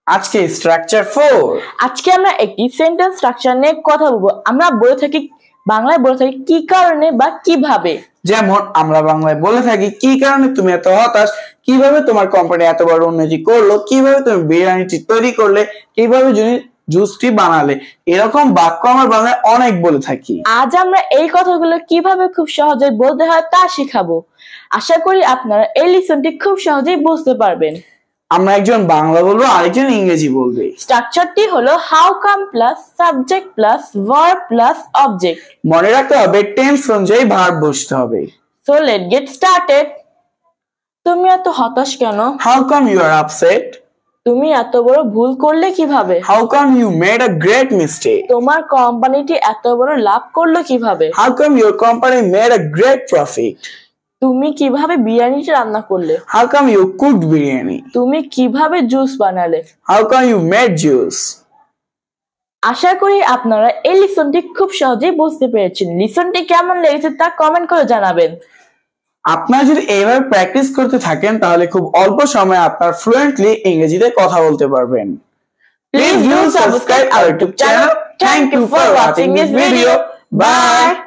আজকে স্ট্রাকচার 4 আজকে আমরা একটি সেন্টেন্স স্ট্রাকচার নিয়ে কথা বলবো। আমরা বলে থাকি বাংলায় বলে থাকি কি কারণে বা কিভাবে। যেমন আমরা বাংলায় বলে থাকি কি কারণে তুমি এত হতাশ, কিভাবে তোমার কোম্পানি এত বড় উন্নতি করলো, কিভাবে তুমি বিরিয়ানিটি তৈরি করলে, কিভাবে জুসটি বানালে। এরকম বাক্য আমরা বাংলায় অনেক বলে থাকি। আজ আমরা এই কথাগুলো কিভাবে খুব সহজে বলতে হয় তা শেখাবো। আশা করি আপনারা এই লেসনটি খুব সহজেই বুঝতে পারবেন। আমরা একজন বাংলা বলবো, আরেকজন ইংরেজি বলবে। স্ট্রাকচারটি হলো how come plus subject plus verb plus object. মনে রাখতে হবে টেন্স অনুযায়ী ভার্ব বসতে হবে। So let get started. তুমি এত হতাশ কেন? How come you are upset? তুমি এত বড় ভুল করলে কিভাবে? How come you made a great mistake? তোমার কোম্পানিটি এত বড় লাভ করলো কিভাবে? How come your company made a great profit? তুমি কিভাবে বিরিয়ানিটা রান্না করলে? How come you cooked biryani? তুমি কিভাবে জুস বানালে? How come you made juice? আশা করি আপনারা এই লেসনটি খুব সহজেই বুঝতে পেরেছেন। লেসনটি কেমন লেগেছে তা কমেন্ট করে জানাবেন। আপনারা যদি এইভাবে প্র্যাকটিস করতে থাকেন তাহলে খুব অল্প সময়ে আপনারা ফ্লুয়েন্টলি ইংরেজিতে কথা বলতে পারবেন। Please do subscribe our YouTube channel. Thank you for watching this video. Bye.